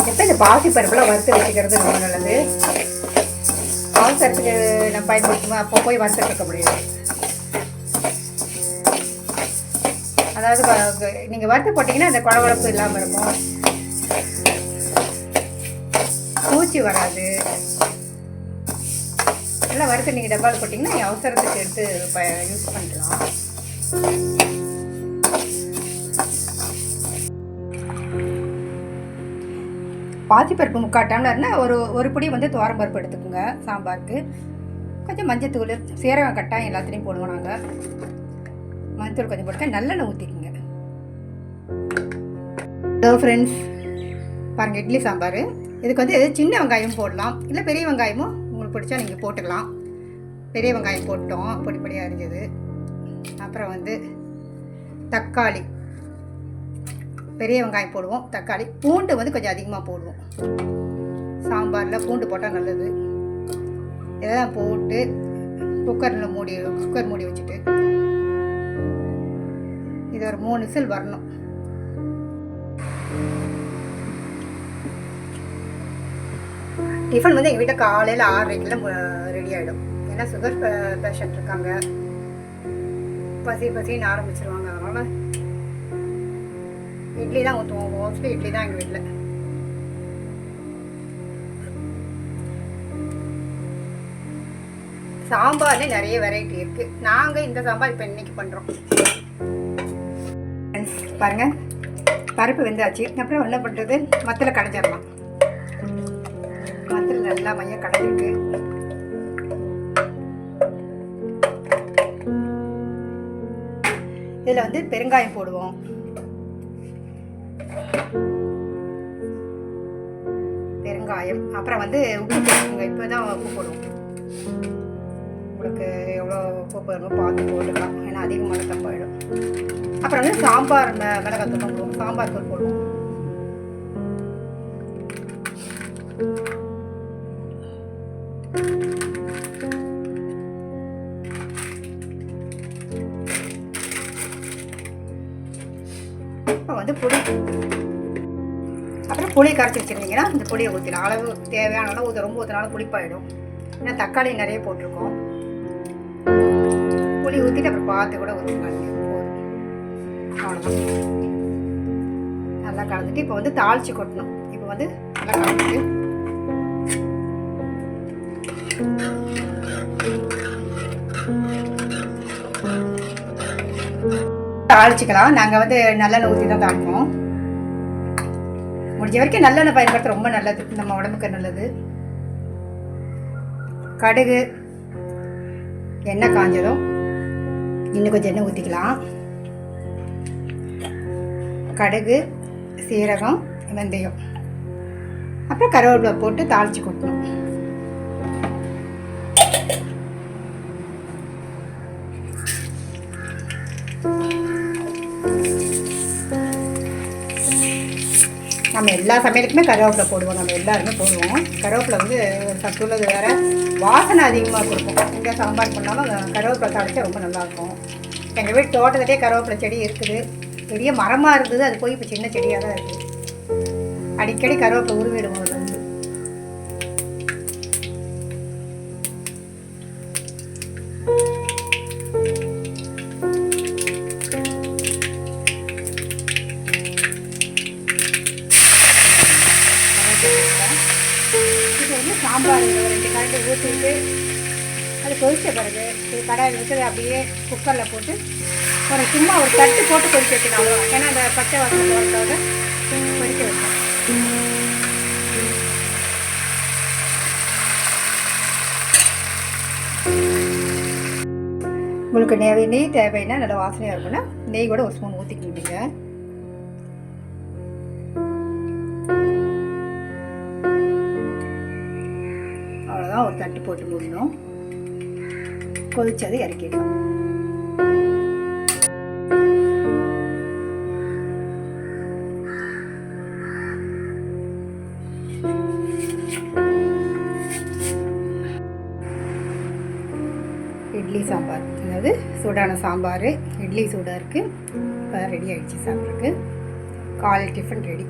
எப்போ இந்த பாசி பருப்புலாம் வறுத்து வச்சுக்கிறது ரொம்ப நல்லது. அவசரத்துக்கு நம்ம பயன்படுத்தும் அப்போ போய் வறுத்து வைக்க முடியாது. அதாவது நீங்கள் வறுத்து போட்டிங்கன்னா அந்த குழகுழப்பு இல்லாமல் இருக்கும், பூச்சி வராது. நல்லா வறுத்து நீங்கள் டப்பாவில் போட்டிங்கன்னா அவசரத்துக்கு எடுத்து யூஸ் பண்ணிக்கலாம். பாசிப்பருப்பு 3/4 டம்ளர்னா ஒரு பொடி வந்து துவரம்பருப்பு எடுத்துக்கோங்க. சாம்பாருக்கு கொஞ்சம் மஞ்சத்தூள், சீரகம் கட்டாயம் எல்லாத்துலேயும் போடுவோம் நாங்கள். மஞ்சத்தூள் கொஞ்சம் போட்டுக்க, நல்லெண்ணெய் ஊற்றிக்குங்க. ஹலோ ஃப்ரெண்ட்ஸ், பாருங்கள் இட்லி சாம்பார். இதுக்கு வந்து சின்ன வெங்காயம் போடலாம், இல்லை பெரிய வெங்காயமும் உங்களுக்கு பிடிச்சா நீங்கள் போட்டுக்கலாம். பெரிய வெங்காயம் போட்டோம், பொடி பொடியாக அரிஞ்சது. அப்புறம் வந்து தக்காளி, பெரிய வெங்காயம் போடுவோம். தக்காளி, பூண்டு வந்து கொஞ்சம் அதிகமாக போடுவோம். சாம்பாரில் பூண்டு போட்டால் நல்லது. இதெல்லாம் போட்டு குக்கர் மூடி வச்சுட்டு இது ஒரு 3 விசில் வரணும். டிஃபன் வந்து எங்கள் வீட்டில் காலையில் 6:30 ரெடி ஆகிடும். ஏன்னா சுகர் பேஷண்ட் இருக்காங்க, பசின்னு ஆரம்பிச்சிருவாங்க. அதனால் இட்லி தான் ஊற்றுவோம். மோஸ்ட்லி இட்லி தான் எங்கள் வீட்டில். சாம்பார்ல நிறைய வெரைட்டி இருக்குது. நாங்கள் இந்த சாம்பார் இப்போ இன்னைக்கு பண்ணுறோம். பாருங்கள், பருப்பு வெந்தாச்சு. அப்புறம் என்ன பண்ணுறது, மத்தில் கடைஞ்சிடலாம். மத்தில் நல்லா மையம் கடைஞ்சிருக்கு. இதில் வந்து பெருங்காயம் போடுவோம். பெருங்காயம், அப்புறம் வந்து உப்பு போட்டுக்கோங்க. இப்போ தான் உப்பு போடுவோம். உங்களுக்கு எவ்வளோ உப்பு போடணுமோ பார்த்து போட்டுக்கலாம், ஏன்னா அதிகமான தப்பாயிடும். அப்புறம் வந்து சாம்பார் மிளகாத்தூள் போடுவோம், சாம்பார் தூள் போடுவோம். இப்போ வந்து புளி, அப்புறம் புளி கரைச்சி வச்சுருந்தீங்கன்னா இந்த புளியை ஊற்றிடலாம். அளவு தேவையான அளவு ரொம்ப ஊற்றினாலும் புளிப்பாயிடும். ஏன்னா தக்காளி நிறைய போட்டிருக்கோம். புளி ஊற்றிட்டு அப்புறம் பார்த்து கூட ஊற்றிக்கலாம். அவ்வளோதான். நல்லா கலந்துட்டு இப்போ வந்து தாளித்து கொட்டணும். இப்போ வந்து நல்லா கலந்துட்டு தாளிச்சிக்கலாம். நாங்கள் வந்து நல்லெண்ணெய் ஊற்றி தான் தாளிப்போம். முடிஞ்ச வரைக்கும் நல்லெண்ணெய் பயன்படுத்த ரொம்ப நல்லது, நம்ம உடம்புக்கு நல்லது. கடுகு, எண்ணெய் காஞ்சதும் இன்னும் கொஞ்சம் எண்ணெய் ஊற்றிக்கலாம். கடுகு, சீரகம், வெந்தயம், அப்புறம் கருவேப்பிலை போட்டு தாளித்து கொட்டணும். நம்ம எல்லா சமையலுக்குமே கருவேப்பிலை போடுவோம். நம்ம எல்லாருமே போடுவோம். கருவேப்பிலை வந்து சத்துள்ளது வேறு, வாசனை அதிகமாக கொடுக்கும். எங்கே சாம்பார் பண்ணாலும் கருவேப்பிலை தாளிச்சா ரொம்ப நல்லாயிருக்கும். எங்கள் வீட்டு தோட்டத்திலே கருவேப்பிலை செடி இருக்குது. பெரிய மரமாக இருந்தது, அது போய் இப்போ சின்ன செடியாக தான் இருக்குது. அடிக்கடி கருவேப்பிலை உருவிடுவோம். அது வந்து சாம்பார் 2 கரண்டி ஊற்றிட்டு அது கொதிச்ச பிறகு இது கடாயில் வச்சு அப்படியே குக்கரில் போட்டு சும்மா ஒரு தட்டு போட்டு கொதிக்க வச்சுக்கலாம். ஏன்னா அந்த பச்சை வாசனை போகிறதோட கொதிக்க வைப்போம். உங்களுக்கு நெய் தேவைன்னா நல்ல வாசனையாக இருக்குன்னா நெய் கூட ஒரு ஸ்பூன் ஊற்றிக்கிட்டீங்க. அவ்வளோதான், ஒரு தட்டு போட்டு மூடணும். கொதிச்சது இறக்கிடலாம். இட்லி சாம்பார், அதாவது சூடான சாம்பார், இட்லி சூடாக இருக்குது. இப்போ ரெடி ஆகிடுச்சு சாப்பிட்றதுக்கு. காலை டிஃபன் ரெடி.